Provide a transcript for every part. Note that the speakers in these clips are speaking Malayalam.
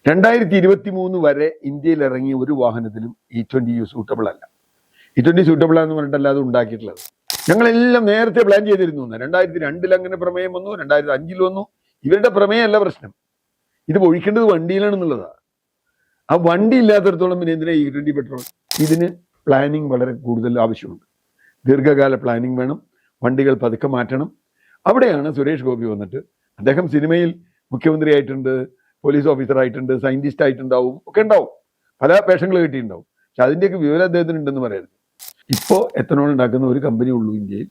2023 വരെ ഇന്ത്യയിൽ ഇറങ്ങിയ ഒരു വാഹനത്തിലും E20 സൂട്ടബിൾ അല്ല. E20 സൂട്ടബിൾ ആണെന്ന് പറഞ്ഞിട്ടല്ല അത് ഉണ്ടാക്കിയിട്ടുള്ളത്. ഞങ്ങളെല്ലാം നേരത്തെ പ്ലാൻ ചെയ്തിരുന്നു. 2002 അങ്ങനെ പ്രമേയം വന്നു, 2005 വന്നു. ഇവരുടെ പ്രമേയമല്ല പ്രശ്നം, ഇത് ഒഴിക്കേണ്ടത് വണ്ടിയിലാണെന്നുള്ളതാണ്. ആ വണ്ടി ഇല്ലാത്തടത്തോളം പിന്നെ എന്തിനാ E20 പെട്രോൾ? ഇതിന് പ്ലാനിങ് വളരെ കൂടുതൽ ആവശ്യമുണ്ട്. ദീർഘകാല പ്ലാനിങ് വേണം. വണ്ടികൾ പതുക്കെ മാറ്റണം. അവിടെയാണ് സുരേഷ് ഗോപി വന്നിട്ട്, അദ്ദേഹം സിനിമയിൽ മുഖ്യമന്ത്രി ആയിട്ടുണ്ട്, പോലീസ് ഓഫീസർ ആയിട്ടുണ്ട്, സയന്റിസ്റ്റ് ആയിട്ടുണ്ടാവും, ഒക്കെ ഉണ്ടാവും, പല വേഷങ്ങൾ കിട്ടിയിട്ടുണ്ടാവും. പക്ഷെ അതിൻ്റെയൊക്കെ വിവരം അദ്ദേഹത്തിന് ഉണ്ടെന്ന് പറയരുത്. ഇപ്പോൾ എത്തനോൾ ഉണ്ടാക്കുന്ന ഒരു കമ്പനി ഉള്ളൂ ഇന്ത്യയിൽ.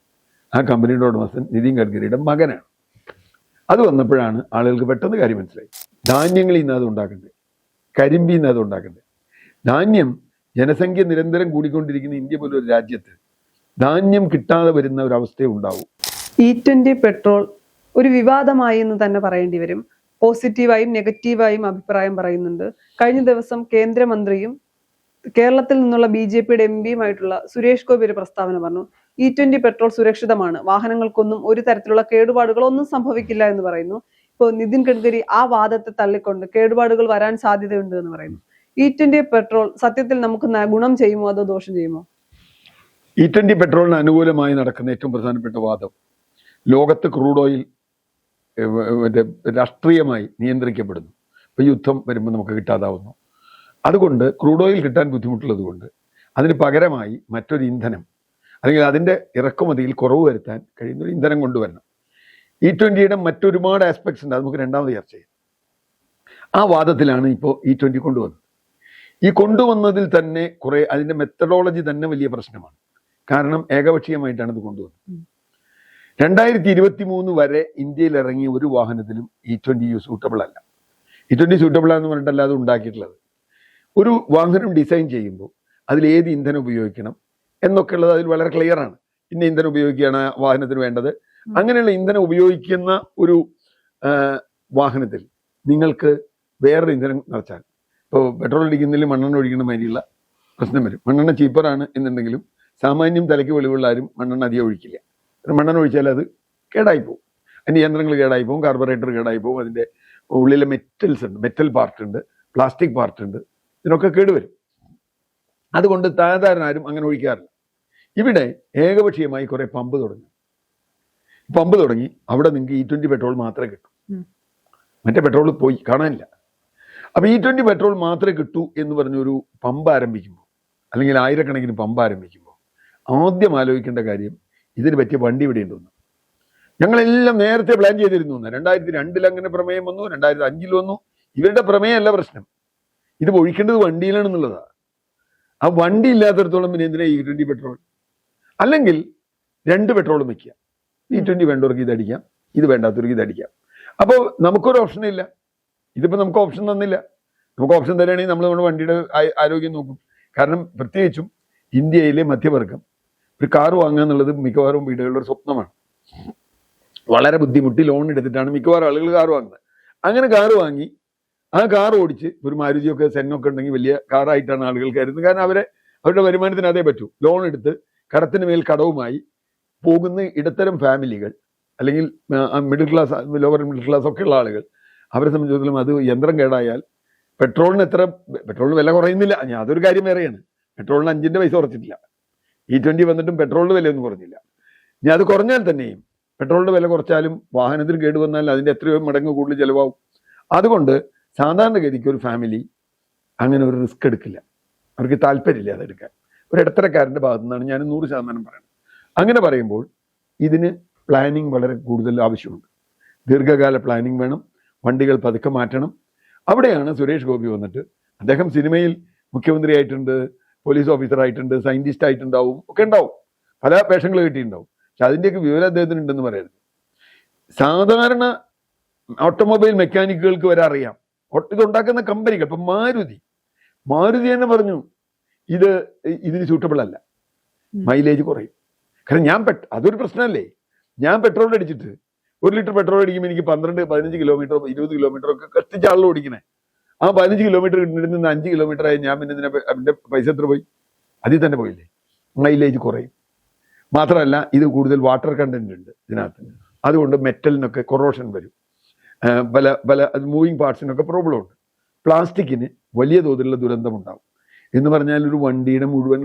ആ കമ്പനിയുടെ ഉടമസ്ഥൻ നിതിൻ ഗഡ്കരിയുടെ മകനാണ്. അത് വന്നപ്പോഴാണ് ആളുകൾക്ക് പെട്ടെന്ന് കാര്യം മനസ്സിലായി. ധാന്യങ്ങളിൽ നിന്ന് അത് ഉണ്ടാക്കണ്ടേ, കരിമ്പിൽ നിന്ന് അത് ഉണ്ടാക്കണ്ടേ. ധാന്യം, ജനസംഖ്യ നിരന്തരം കൂടിക്കൊണ്ടിരിക്കുന്ന ഇന്ത്യ പോലൊരു രാജ്യത്ത് ധാന്യം കിട്ടാതെ വരുന്ന ഒരു അവസ്ഥയെ ഉണ്ടാവും. E20 പെട്രോൾ ഒരു വിവാദമായി എന്ന് തന്നെ പറയേണ്ടി വരും. പോസിറ്റീവായും നെഗറ്റീവായും അഭിപ്രായം പറയുന്നുണ്ട്. കഴിഞ്ഞ ദിവസം കേന്ദ്രമന്ത്രിയും കേരളത്തിൽ നിന്നുള്ള BJPയുടെ MPയുമായിട്ടുള്ള സുരേഷ് ഗോപി ഒരു പ്രസ്താവന പറഞ്ഞു. E20 പെട്രോൾ സുരക്ഷിതമാണ്, വാഹനങ്ങൾക്കൊന്നും ഒരു തരത്തിലുള്ള കേടുപാടുകളൊന്നും സംഭവിക്കില്ല എന്ന് പറയുന്നു. ഇപ്പോൾ നിതിൻ ഗഡ്കരി ആ വാദത്തെ തള്ളിക്കൊണ്ട് കേടുപാടുകൾ വരാൻ സാധ്യതയുണ്ട് എന്ന് പറയുന്നു. E20 പെട്രോൾ സത്യത്തിൽ നമുക്ക് ഗുണം ചെയ്യുമോ അതോ ദോഷം ചെയ്യുമോ? E20 പെട്രോളിന് അനുകൂലമായി നടക്കുന്ന ഏറ്റവും പ്രധാനപ്പെട്ട വാദം, ലോകത്ത് ക്രൂഡ് ഓയിൽ രാഷ്ട്രീയമായി നിയന്ത്രിക്കപ്പെടുന്നു. ഇപ്പൊ യുദ്ധം വരുമ്പോൾ നമുക്ക് കിട്ടാതാവുന്നു. അതുകൊണ്ട് ക്രൂഡ് ഓയിൽ കിട്ടാൻ ബുദ്ധിമുട്ടുള്ളത് കൊണ്ട് അതിന് പകരമായി മറ്റൊരു ഇന്ധനം, അല്ലെങ്കിൽ അതിൻ്റെ ഇറക്കുമതിയിൽ കുറവ് വരുത്താൻ കഴിയുന്ന ഒരു ഇന്ധനം കൊണ്ടുവരണം. E20യുടെ മറ്റൊരുപാട് ആസ്പെക്ട്സ് ഉണ്ട്, അത് നമുക്ക് രണ്ടാമത് ചർച്ച ചെയ്യാം. ആ വാദത്തിലാണ് ഇപ്പോൾ E20 കൊണ്ടുവന്നത്. ഈ കൊണ്ടുവന്നതിൽ തന്നെ കുറെ, അതിൻ്റെ മെത്തഡോളജി തന്നെ വലിയ പ്രശ്നമാണ്. കാരണം ഏകപക്ഷീയമായിട്ടാണ് ഇത് കൊണ്ടുവന്നത്. 2023 വരെ ഇന്ത്യയിൽ ഇറങ്ങിയ ഒരു വാഹനത്തിലും E20 സൂട്ടബിൾ അല്ല. E20 സൂട്ടബിൾ ആണെന്ന് പറഞ്ഞിട്ടല്ല അത് ഉണ്ടാക്കിയിട്ടുള്ളത്. ഒരു വാഹനം ഡിസൈൻ ചെയ്യുമ്പോൾ അതിൽ ഏത് ഇന്ധനം ഉപയോഗിക്കണം എന്നൊക്കെ ഉള്ളത് അതിൽ വളരെ ക്ലിയർ ആണ്. ഇന്ന ഇന്ധനം ഉപയോഗിക്കുകയാണ് വാഹനത്തിന് വേണ്ടത്. അങ്ങനെയുള്ള ഇന്ധനം ഉപയോഗിക്കുന്ന ഒരു വാഹനത്തിൽ നിങ്ങൾക്ക് വേറൊരു ഇന്ധനം നിറച്ചാൽ, ഇപ്പോൾ പെട്രോൾ അടിക്കുന്നതിൽ മണ്ണെണ്ണ ഒഴിക്കുന്ന മാതിരിയുള്ള പ്രശ്നം വരും. മണ്ണെണ്ണ ചീപ്പറാണ് എന്നുണ്ടെങ്കിലും സാമാന്യം തലയ്ക്ക് വെളിവുള്ള ആരും മണ്ണെണ്ണ അധികം ഒഴിക്കില്ല. മണ്ണെണ്ണ ഒഴിച്ചാൽ അത് കേടായിപ്പോവും, അതിൻ്റെ യന്ത്രങ്ങൾ കേടായിപ്പോവും, കാർബറേറ്റർ കേടായിപ്പോവും, അതിൻ്റെ ഉള്ളിലെ മെറ്റൽസ് ഉണ്ട്, മെറ്റൽ പാർട്ട് ഉണ്ട്, പ്ലാസ്റ്റിക് പാർട്ട് ഉണ്ട്, ഇതിനൊക്കെ കേടുവരും. അതുകൊണ്ട് സാധാരണ ആരും അങ്ങനെ ഒഴിക്കാറില്ല. ഇവിടെ ഏകപക്ഷീയമായി കുറെ പമ്പ് തുടങ്ങി. അവിടെ നിങ്ങൾക്ക് E20 പെട്രോൾ മാത്രമേ കിട്ടൂ, മറ്റേ പെട്രോൾ പോയി കാണാനില്ല. അപ്പൊ E20 പെട്രോൾ മാത്രമേ കിട്ടൂ എന്ന് പറഞ്ഞൊരു പമ്പ് ആരംഭിക്കുമ്പോൾ, അല്ലെങ്കിൽ ആയിരക്കണക്കിന് പമ്പ് ആരംഭിക്കുമ്പോൾ ആദ്യം ആലോചിക്കേണ്ട കാര്യം, ഇതിന് പറ്റിയ വണ്ടി ഇവിടെ ഉണ്ടെന്ന്. ഞങ്ങളെല്ലാം നേരത്തെ പ്ലാൻ ചെയ്തിരുന്നു. 2002 അങ്ങനെ പ്രമേയം വന്നു, 2005 വന്നു. ഇവരുടെ പ്രമേയമല്ല പ്രശ്നം, ഇത് ഒഴിക്കേണ്ടത് വണ്ടിയിലാണെന്നുള്ളതാണ്. ആ വണ്ടി ഇല്ലാത്തടത്തോളം പിന്നെ എന്തിനാ E20 പെട്രോൾ? അല്ലെങ്കിൽ 2 പെട്രോളും വെക്കുക. E20 വേണ്ടവർക്ക് ഇതടിക്കാം, ഇത് വേണ്ടാത്തവർക്ക് ഇതടിക്കാം. അപ്പോൾ നമുക്കൊരു ഓപ്ഷൻ ഇല്ല. ഇതിപ്പോൾ നമുക്ക് ഓപ്ഷൻ തന്നില്ല. നമുക്ക് ഓപ്ഷൻ തരികയാണെങ്കിൽ നമ്മൾ നമ്മുടെ വണ്ടിയുടെ ആരോഗ്യം നോക്കും. കാരണം പ്രത്യേകിച്ചും ഇന്ത്യയിലെ മധ്യവർഗം ഒരു കാർ വാങ്ങുക എന്നുള്ളത് മിക്കവാറും വീടുകളുടെ ഒരു സ്വപ്നമാണ്. വളരെ ബുദ്ധിമുട്ടി ലോൺ എടുത്തിട്ടാണ് മിക്കവാറും ആളുകൾ കാർ വാങ്ങുന്നത്. അങ്ങനെ കാർ വാങ്ങി ആ കാർ ഓടിച്ച്, ഒരു മാരുതിയൊക്കെ സെന്നൊക്കെ ഉണ്ടെങ്കിൽ വലിയ കാറായിട്ടാണ് ആളുകൾ കരുതുന്നത്. കാരണം അവരുടെ വരുമാനത്തിന് അതേ പറ്റൂ. ലോൺ എടുത്ത് കടത്തിന് മേൽ കടവുമായി പോകുന്ന ഇടത്തരം ഫാമിലികൾ, അല്ലെങ്കിൽ middle class, lower middle class ഒക്കെ ഉള്ള ആളുകൾ, അവരെ സംബന്ധിച്ചിടത്തോളം അത് യന്ത്രം കേടായാൽ പെട്രോളിന് വില കുറയുന്നില്ല. അതൊരു കാര്യം വേറെയാണ്. പെട്രോളിന് 5 പൈസ കുറച്ചിട്ടില്ല. E20 വന്നിട്ടും പെട്രോളിന്റെ വിലയൊന്നും കുറഞ്ഞില്ല. ഇനി അത് കുറഞ്ഞാൽ തന്നെയും, പെട്രോളിന്റെ വില കുറച്ചാലും വാഹനത്തിന് കേടുവന്നാൽ അതിന്റെ എത്രയോ മടങ്ങ് കൂടുതൽ ചിലവാകും. അതുകൊണ്ട് സാധാരണഗതിക്ക് ഒരു ഫാമിലി അങ്ങനെ ഒരു റിസ്ക് എടുക്കില്ല, അവർക്ക് താല്പര്യമില്ല അതെടുക്കാൻ. ഒരു ഇടത്തരക്കാരൻ്റെ ഭാഗത്തു നിന്നാണ് ഞാൻ 100% പറയുന്നത്. അങ്ങനെ പറയുമ്പോൾ ഇതിന് പ്ലാനിങ് വളരെ കൂടുതൽ ആവശ്യമുണ്ട്. ദീർഘകാല പ്ലാനിങ് വേണം. വണ്ടികൾ പതുക്കെ മാറ്റണം. അവിടെയാണ് സുരേഷ് ഗോപി വന്നിട്ട്, അദ്ദേഹം സിനിമയിൽ മുഖ്യമന്ത്രി ആയിട്ടുണ്ട്, പോലീസ് ഓഫീസർ ആയിട്ടുണ്ട്, സയന്റിസ്റ്റ് ആയിട്ടുണ്ടാവും, ഒക്കെ ഉണ്ടാവും, പല വേഷങ്ങൾ കിട്ടിയിട്ടുണ്ടാവും. പക്ഷെ അതിൻ്റെയൊക്കെ വിവരം അദ്ദേഹത്തിന് ഉണ്ടെന്ന് പറയരുത്. സാധാരണ ഓട്ടോമൊബൈൽ മെക്കാനിക്കുകൾക്ക് വരെ അറിയാം. ഇതുണ്ടാക്കുന്ന കമ്പനികൾ, ഇപ്പം മാരുതി തന്നെ പറഞ്ഞു ഇതിന് സൂട്ടബിൾ അല്ല, മൈലേജ് കുറയും. കാരണം അതൊരു പ്രശ്നമല്ലേ. ഞാൻ പെട്രോൾ അടിച്ചിട്ട് 1 ലിറ്റർ പെട്രോൾ അടിക്കുമ്പോൾ എനിക്ക് 12-15 കിലോമീറ്റർ 20 കിലോമീറ്റർ ഒക്കെ കത്തിച്ചാണല്ലോ ഓടിക്കണേ. ആ 15 കിലോമീറ്റർ കിട്ടുന്ന 5 കിലോമീറ്റർ ആയി ഞാൻ പിന്നെ അതിന്റെ പൈസ എത്ര പോയി? അതിൽ തന്നെ പോയില്ലേ. മൈലേജ് കുറയും. മാത്രമല്ല ഇത് കൂടുതൽ വാട്ടർ കണ്ടന്റ് ഉണ്ട് ഇതിനകത്ത്. അതുകൊണ്ട് മെറ്റലിനൊക്കെ കൊറോഷൻ വരും, പല മൂവിങ് പാർട്സിനൊക്കെ പ്രോബ്ലം ഉണ്ട്. പ്ലാസ്റ്റിക്കിന് വലിയ തോതിലുള്ള ദുരന്തമുണ്ടാവും. എന്ന് പറഞ്ഞാൽ ഒരു വണ്ടിയുടെ മുഴുവൻ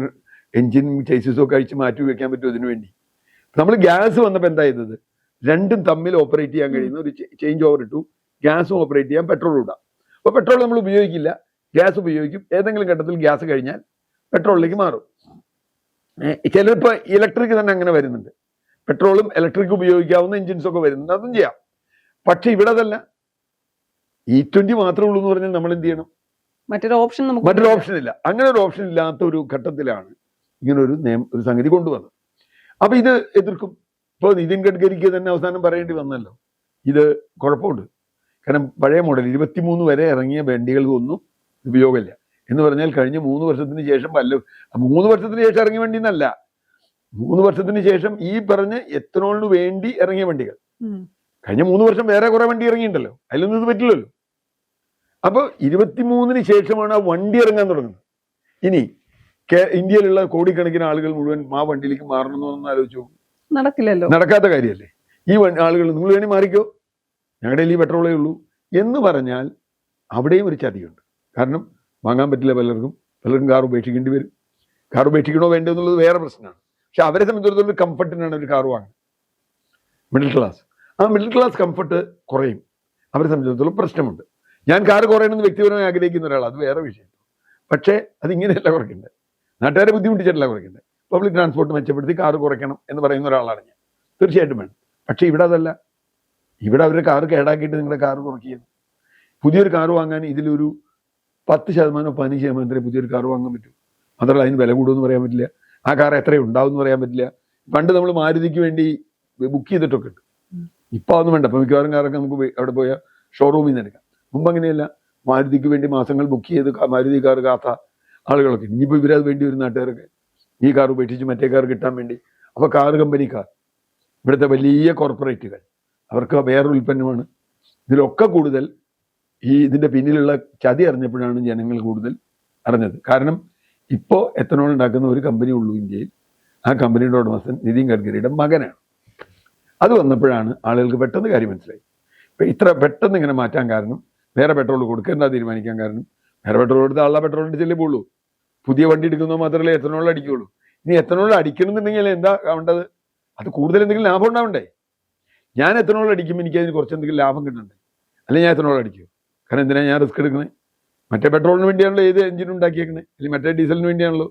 എൻജിൻ ചേസിസും ഒക്കെ അഴിച്ച് മാറ്റി വെക്കാൻ പറ്റും ഇതിനു വേണ്ടി. നമ്മൾ ഗ്യാസ് വന്നപ്പോൾ എന്താ ചെയ്തത്? രണ്ടും തമ്മിൽ ഓപ്പറേറ്റ് ചെയ്യാൻ കഴിയുന്ന ഒരു ചേഞ്ച് ഓവർ ഇട്ടു. ഗ്യാസും ഓപ്പറേറ്റ് ചെയ്യാൻ പെട്രോളും ഇടാം. അപ്പോൾ പെട്രോൾ നമ്മൾ ഉപയോഗിക്കില്ല, ഗ്യാസ് ഉപയോഗിക്കും. ഏതെങ്കിലും ഘട്ടത്തിൽ ഗ്യാസ് കഴിഞ്ഞാൽ പെട്രോളിലേക്ക് മാറും. ചിലപ്പോൾ ഇലക്ട്രിക് തന്നെ അങ്ങനെ വരുന്നുണ്ട്. പെട്രോളും ഇലക്ട്രിക് ഉപയോഗിക്കാവുന്ന എഞ്ചിൻസ് ഒക്കെ വരുന്നുണ്ട്, അതും ചെയ്യാം. പക്ഷെ ഇവിടെ അതല്ല, E20 മാത്രമേ ഉള്ളൂ എന്ന് പറഞ്ഞാൽ നമ്മൾ എന്ത് ചെയ്യണം? മറ്റൊരു ഓപ്ഷൻ ഇല്ല. അങ്ങനെ ഒരു ഓപ്ഷൻ ഇല്ലാത്ത ഒരു ഘട്ടത്തിലാണ് ഇങ്ങനെ ഒരു സംഗതി കൊണ്ടുവന്നത്. അപ്പൊ ഇത് എതിർക്കും. ഇപ്പോൾ നിതിൻ ഗഡ്കരിക്ക് തന്നെ അവസാനം പറയേണ്ടി വന്നല്ലോ, ഇത് കുഴപ്പമുണ്ട്. കാരണം പഴയ മോഡൽ 23 വരെ ഇറങ്ങിയ വണ്ടികൾക്കൊന്നും ഉപയോഗമില്ല. എന്ന് പറഞ്ഞാൽ കഴിഞ്ഞ 3 വർഷത്തിന് ശേഷം 3 വർഷത്തിന് ശേഷം ഇറങ്ങിയ വണ്ടി എന്നല്ല, 3 വർഷത്തിന് ശേഷം ഈ പറഞ്ഞ എത്തനോളിന് വേണ്ടി ഇറങ്ങിയ വണ്ടികൾ. കഴിഞ്ഞ 3 വർഷം വേറെ കുറെ വണ്ടി ഇറങ്ങിയിട്ടുണ്ടല്ലോ, അതിലൊന്നും ഇത് പറ്റില്ലല്ലോ. അപ്പൊ 23-ന് ശേഷമാണ് ആ വണ്ടി ഇറങ്ങാൻ തുടങ്ങുന്നത്. ഇനി ഇന്ത്യയിലുള്ള കോടിക്കണക്കിന് ആളുകൾ മുഴുവൻ ആ വണ്ടിയിലേക്ക് മാറണമെന്നൊന്നും ആലോചിച്ചു, നടക്കില്ലല്ലോ, നടക്കാത്ത കാര്യമല്ലേ. ഈ ആളുകൾ നിങ്ങൾ വേണി മാറിക്കോ, ഞങ്ങളുടെ ഈ പെട്രോളേ ഉള്ളൂ എന്ന് പറഞ്ഞാൽ അവിടെയും ഒരു ചതിയുണ്ട്. കാരണം വാങ്ങാൻ പറ്റില്ല, പലർക്കും കാർ ഉപേക്ഷിക്കേണ്ടി വരും. കാർ ഉപേക്ഷിക്കണോ വേണ്ടോ എന്നുള്ളത് വേറെ പ്രശ്നമാണ്. പക്ഷെ അവരെ സംബന്ധിച്ചിടത്തോളം കംഫർട്ടിനാണ് ഒരു കാർ വാങ്ങുന്നത്. മിഡിൽ ക്ലാസ്, ആ മിഡിൽ ക്ലാസ് കംഫർട്ട് കുറയും. അവരെ സംബന്ധിച്ചിടത്തോളം പ്രശ്നമുണ്ട്. ഞാൻ കാർ കുറയണമെന്ന് വ്യക്തിപരമായി ആഗ്രഹിക്കുന്ന ഒരാൾ, അത് വേറെ വിഷയം. പക്ഷേ അതിങ്ങനെയല്ല കുറയ്ക്കേണ്ടത്, നാട്ടുകാരെ ബുദ്ധിമുട്ടിച്ചിട്ടല്ല കുറയ്ക്കേണ്ടത്. പബ്ലിക് ട്രാൻസ്പോർട്ട് മെച്ചപ്പെടുത്തി കാർ കുറയ്ക്കണം എന്ന് പറയുന്ന ഒരാളാണ് ഞാൻ. തീർച്ചയായിട്ടും വേണം. പക്ഷേ ഇവിടെ അതല്ല. ഇവിടെ അവർ കാർ കേടാക്കിയിട്ട് നിങ്ങളുടെ കാർ കുറയ്ക്കുകയാണ്. പുതിയൊരു കാർ വാങ്ങാൻ ഇതിലൊരു 10% 15% പുതിയൊരു കാർ വാങ്ങാൻ പറ്റും. മാത്രമല്ല അതിന് വില കൂടുമെന്ന് പറയാൻ പറ്റില്ല, ആ കാർ എത്ര ഉണ്ടാവും എന്ന് പറയാൻ പറ്റില്ല. പണ്ട് നമ്മൾ മാരുതിക്ക് വേണ്ടി ബുക്ക് ചെയ്തിട്ടൊക്കെ ഉണ്ട്. ഇപ്പം അതൊന്നും വേണ്ട. അപ്പം മിക്കവാറും കാറൊക്കെ നമുക്ക് അവിടെ പോയാൽ ഷോറൂമിൽ നിന്ന് എടുക്കാം. മുമ്പ് അങ്ങനെയല്ല, മാരുതിക്ക് വേണ്ടി മാസങ്ങൾ ബുക്ക് ചെയ്ത് മാരുതി കാർ കാത്ത ആളുകളൊക്കെ. ഇനിയിപ്പോൾ ഇവരത് വേണ്ടി വരും നാട്ടുകാരൊക്കെ, ഈ കാർ ഉപേക്ഷിച്ച് മറ്റേ കാർ കിട്ടാൻ വേണ്ടി. അപ്പോൾ കാർ കമ്പനിക്കാർ, ഇവിടുത്തെ വലിയ കോർപ്പറേറ്റുകൾ, അവർക്ക് വേറൊരു ഉൽപ്പന്നമാണ്. ഇതിലൊക്കെ കൂടുതൽ ഇതിൻ്റെ പിന്നിലുള്ള ചതി അറിഞ്ഞപ്പോഴാണ് ജനങ്ങൾ കൂടുതൽ അറിഞ്ഞത്. കാരണം ഇപ്പോൾ എത്തനോൾ ഉണ്ടാക്കുന്ന ഒരു കമ്പനി ഉള്ളൂ ഇന്ത്യയിൽ. ആ കമ്പനിയുടെ ഉടമസ്ഥൻ നിതിൻ ഗഡ്കരിയുടെ മകനാണ്. അത് വന്നപ്പോഴാണ് ആളുകൾക്ക് പെട്ടെന്ന് കാര്യം മനസ്സിലായി. ഇപ്പം ഇത്ര പെട്ടെന്ന് ഇങ്ങനെ മാറ്റാൻ കാരണം, വേറെ പെട്രോൾ കൊടുക്കേണ്ട തീരുമാനിക്കാൻ കാരണം, വേറെ പെട്രോൾ കൊടുത്താൽ ആളുടെ പെട്രോൾ അടിച്ചല്ലേ പോളൂ. പുതിയ വണ്ടി എടുക്കുന്നോ മാത്രമല്ലേ എത്തനോൾ അടിക്കുകയുള്ളൂ. ഇനി എത്തനോൾ അടിക്കണമെന്നുണ്ടെങ്കിൽ എന്താ വേണ്ടത്? അത് കൂടുതൽ എന്തെങ്കിലും ലാഭം ഉണ്ടാവണ്ടേ? ഞാൻ എത്തനോൾ അടിക്കുമ്പോൾ എനിക്ക് അതിന് കുറച്ച് എന്തെങ്കിലും ലാഭം കിട്ടണ്ടേ? അല്ലെങ്കിൽ ഞാൻ എത്തനോൾ അടിക്കും. കാരണം എന്തിനാണ് ഞാൻ റിസ്ക് എടുക്കുന്നത്? മറ്റേ പെട്രോളിന് വേണ്ടിയാണല്ലോ ഏത് എഞ്ചിൻ ഉണ്ടാക്കിയേക്കണേ, അല്ലെങ്കിൽ മറ്റേ ഡീസലിന് വേണ്ടിയാണല്ലോ.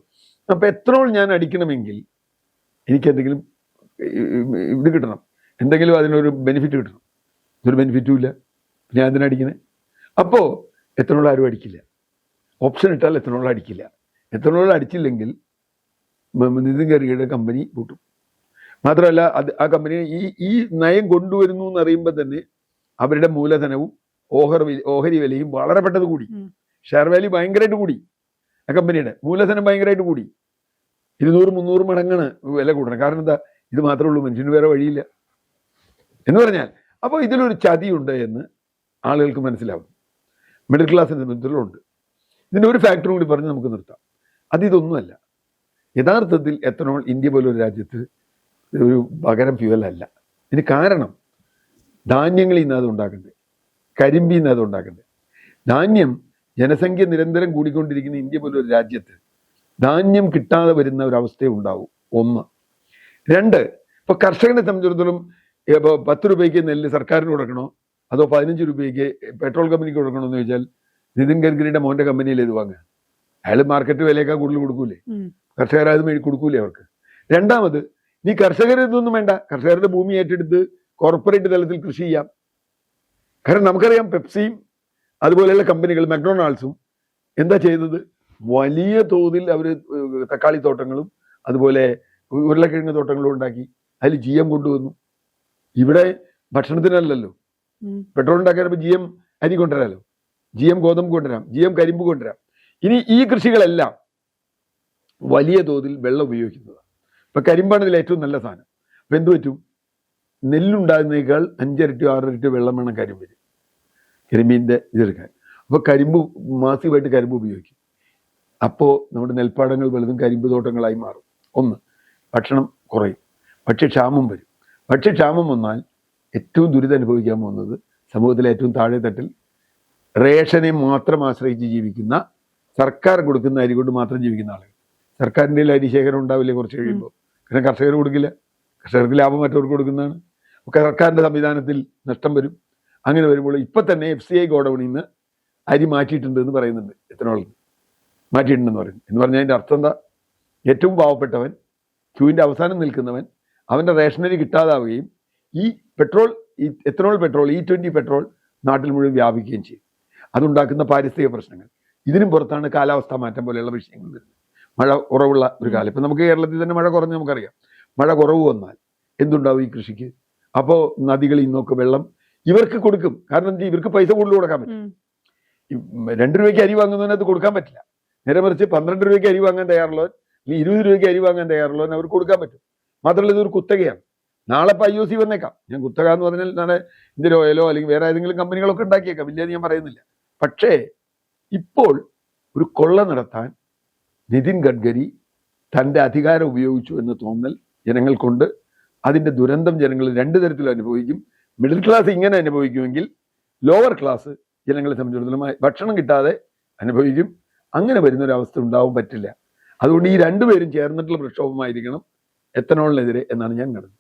അപ്പം എത്തനോൾ ഞാൻ അടിക്കണമെങ്കിൽ എനിക്ക് എന്തെങ്കിലും ഇത് കിട്ടണം, എന്തെങ്കിലും അതിനൊരു ബെനിഫിറ്റ് കിട്ടണം. ഇതൊരു ബെനിഫിറ്റും ഇല്ല, ഞാൻ എന്തിനടിക്കണേ? അപ്പോൾ എത്തനോൾ ആരും അടിക്കില്ല. ഓപ്ഷൻ ഇട്ടാൽ എത്തനോൾ അടിക്കില്ല. എത്തനോൾ അടിച്ചില്ലെങ്കിൽ നിതിൻ ഗഡ്കരിയുടെ കമ്പനി പൂട്ടും. മാത്രമല്ല ആ കമ്പനി ഈ നയം കൊണ്ടുവരുന്നു എന്നറിയുമ്പോൾ തന്നെ അവരുടെ മൂലധനവും ഓഹരി വിലയും വളരെ പെട്ടെന്ന് കൂടി. ഷെയർ വാല്യൂ ഭയങ്കരമായിട്ട് കൂടി. ആ കമ്പനിയുടെ മൂലധനം ഭയങ്കരമായിട്ട് കൂടി. 200-300 മടങ്ങാണ് വില കൂടണം. കാരണം എന്താ? ഇത് മാത്രമേ ഉള്ളൂ, മനുഷ്യന് വേറെ വഴിയില്ല എന്ന് പറഞ്ഞാൽ. അപ്പോൾ ഇതിലൊരു ചതിയുണ്ട് എന്ന് ആളുകൾക്ക് മനസ്സിലാവും. മിഡിൽ ക്ലാസ്സിൻ്റെ സംബന്ധിച്ചിടത്തോളം. ഇതിൻ്റെ ഒരു ഫാക്ടറും കൂടി പറഞ്ഞ് നമുക്ക് നിർത്താം. അതിതൊന്നുമല്ല. യഥാർത്ഥത്തിൽ എത്തനോൾ ഇന്ത്യ പോലൊരു രാജ്യത്ത് ഒരു പകരം ഫ്യൂവലല്ല. ഇതിന് കാരണം ധാന്യങ്ങളിൽ നിന്ന് അത് ഉണ്ടാക്കണ്ടേ, കരിമ്പിൽ നിന്ന് അത് ഉണ്ടാക്കണ്ടേ. ധാന്യം ജനസംഖ്യ നിരന്തരം കൂടിക്കൊണ്ടിരിക്കുന്ന ഇന്ത്യ പോലൊരു രാജ്യത്ത് ധാന്യം കിട്ടാതെ വരുന്ന ഒരവസ്ഥ ഉണ്ടാവും. 1. 2, ഇപ്പോൾ കർഷകനെ സംബന്ധിച്ചിടത്തോളം ഇപ്പോൾ 10 രൂപയ്ക്ക് നെല്ല് സർക്കാരിന് കൊടുക്കണോ അതോ 15 രൂപയ്ക്ക് പെട്രോൾ കമ്പനിക്ക് കൊടുക്കണോ എന്ന് ചോദിച്ചാൽ നിതിൻ ഗഡ്കരിയുടെ മോൻ്റെ കമ്പനിയിൽ ഇത് വാങ്ങുക. അയാൾ മാർക്കറ്റ് വിലയേക്കാൾ കൂടുതൽ കൊടുക്കൂലേ? കർഷകരത് കൊടുക്കൂലേ അവർക്ക്? രണ്ടാമത്, നീ കർഷകരിതൊന്നും വേണ്ട, കർഷകരുടെ ഭൂമി ഏറ്റെടുത്ത് കോർപ്പറേറ്റ് തലത്തിൽ കൃഷി ചെയ്യാം. കാരണം നമുക്കറിയാം, പെപ്സിയും അതുപോലെയുള്ള കമ്പനികൾ, മക്ഡൊണാൾഡ്സും എന്താ ചെയ്തത്? വലിയ തോതിൽ അവർ തക്കാളി തോട്ടങ്ങളും അതുപോലെ ഉരുളക്കിഴങ്ങ് തോട്ടങ്ങളും ഉണ്ടാക്കി അതിൽ GM കൊണ്ടുവന്നു. ഇവിടെ ഭക്ഷണത്തിനല്ലല്ലോ, പെട്രോൾ ഉണ്ടാക്കാനപ്പോൾ GM അരി കൊണ്ടുവരാമല്ലോ, GM ഗോതമ്പ് കൊണ്ടുവരാം, GM കരിമ്പ് കൊണ്ടുവരാം. ഇനി ഈ കൃഷികളെല്ലാം വലിയ തോതിൽ വെള്ളം ഉപയോഗിക്കുന്നതാണ്. ഇപ്പം കരിമ്പാണ് ഇതിൽ ഏറ്റവും നല്ല സാധനം. അപ്പം എന്ത് പറ്റും? നെല്ലുണ്ടാകുന്നതിനേക്കാൾ 5 ഇരട്ടി 6 ഇരട്ടി വെള്ളം വേണം കരിമ്പിന്, കരിമ്പീൻ്റെ ഇതെടുക്കാൻ. അപ്പോൾ കരിമ്പ് മാസീവായിട്ട് കരിമ്പ് ഉപയോഗിക്കും. അപ്പോൾ നമ്മുടെ നെൽപ്പാടങ്ങൾ വലുതും കരിമ്പ് തോട്ടങ്ങളായി മാറും. 1, ഭക്ഷണം കുറയും, ഭക്ഷ്യക്ഷാമം വരും. ഭക്ഷ്യക്ഷാമം വന്നാൽ ഏറ്റവും ദുരിതം അനുഭവിക്കാൻ പോകുന്നത് സമൂഹത്തിലെ ഏറ്റവും താഴെ തട്ടിൽ റേഷനെ മാത്രം ആശ്രയിച്ച് ജീവിക്കുന്ന, സർക്കാർ കൊടുക്കുന്ന അരി കൊണ്ട് മാത്രം ജീവിക്കുന്ന ആളുകൾ. സർക്കാരിൻ്റെ അരി ശേഖരം ഉണ്ടാവില്ലേ കുറച്ച് കഴിയുമ്പോൾ? കാരണം കർഷകർ കൊടുക്കില്ല, കർഷകർക്ക് ലാഭം മറ്റവർക്ക് കൊടുക്കുന്നതാണ്. ഒക്കെ സർക്കാരിൻ്റെ സംവിധാനത്തിൽ നഷ്ടം വരും. അങ്ങനെ വരുമ്പോൾ ഇപ്പം തന്നെ FCI ഗോഡൌണിൽ നിന്ന് അരി മാറ്റിയിട്ടുണ്ട് എന്ന് പറയുന്നുണ്ട്. എത്തനോളിൽ മാറ്റിയിട്ടുണ്ടെന്ന് പറയുന്നു. എന്ന് പറഞ്ഞാൽ അതിൻ്റെ അർത്ഥം എന്താ? ഏറ്റവും പാവപ്പെട്ടവൻ, ക്യൂവിൻ്റെ അവസാനം നിൽക്കുന്നവൻ, അവൻ്റെ റേഷനറി കിട്ടാതാവുകയും ഈ പെട്രോൾ, ഈ എത്തനോൾ പെട്രോൾ, E20 പെട്രോൾ നാട്ടിൽ മുഴുവൻ വ്യാപിക്കുകയും ചെയ്യും. അതുണ്ടാക്കുന്ന പാരിസ്ഥിതിക പ്രശ്നങ്ങൾ. ഇതിനും പുറത്താണ് കാലാവസ്ഥാ മാറ്റം പോലെയുള്ള വിഷയങ്ങൾ വരുന്നത്. മഴ കുറവുള്ള ഒരു കാലം. ഇപ്പം നമുക്ക് കേരളത്തിൽ തന്നെ മഴ കുറഞ്ഞ് നമുക്കറിയാം. മഴ കുറവ് വന്നാൽ എന്തുണ്ടാവും ഈ കൃഷിക്ക്? അപ്പോൾ നദികളിൽ നിന്നൊക്കെ വെള്ളം ഇവർക്ക് കൊടുക്കും. കാരണം എന്താ? ഇവർക്ക് പൈസ കൂടുതൽ കൊടുക്കാൻ പറ്റും. 2 രൂപയ്ക്ക് അരി വാങ്ങുന്നതിനകത്ത് കൊടുക്കാൻ പറ്റില്ല. നേരെ മറിച്ച് 12 രൂപയ്ക്ക് അരി വാങ്ങാൻ തയ്യാറുള്ളവൻ, അല്ലെങ്കിൽ 20 രൂപയ്ക്ക് അരി വാങ്ങാൻ തയ്യാറുള്ളവൻ അവർക്ക് കൊടുക്കാൻ പറ്റും. മാത്രമല്ല ഇതൊരു കുത്തകയാണ്. നാളെ ഇപ്പോൾ IOC വന്നേക്കാം. ഞാൻ കുത്തക എന്ന് പറഞ്ഞാൽ നാളെ ഇന്ത്യൻ ഓയിലോ അല്ലെങ്കിൽ വേറെ ഏതെങ്കിലും കമ്പനികളൊക്കെ ഉണ്ടാക്കിയേക്കാം, ഇല്ലെന്ന് ഞാൻ പറയുന്നില്ല. പക്ഷേ ഇപ്പോൾ ഒരു കൊള്ള നടത്താൻ നിതിൻ ഗഡ്കരി തൻ്റെ അധികാരം ഉപയോഗിച്ചു എന്ന് തോന്നൽ ജനങ്ങൾക്കുണ്ട്. അതിൻ്റെ ദുരന്തം ജനങ്ങൾ 2 തരത്തിലും അനുഭവിക്കും. മിഡിൽ ക്ലാസ് ഇങ്ങനെ അനുഭവിക്കുമെങ്കിൽ ലോവർ ക്ലാസ് ജനങ്ങളെ സംബന്ധിച്ചിടത്തോളം ഭക്ഷണം കിട്ടാതെ അനുഭവിക്കും. അങ്ങനെ വരുന്നൊരവസ്ഥ ഉണ്ടാവാൻ പറ്റില്ല. അതുകൊണ്ട് ഈ 2 പേരും ചേർന്നിട്ടുള്ള പ്രക്ഷോഭമായിരിക്കണം എത്തനോളിനെതിരെ എന്നാണ് ഞാൻ കരുതുന്നത്.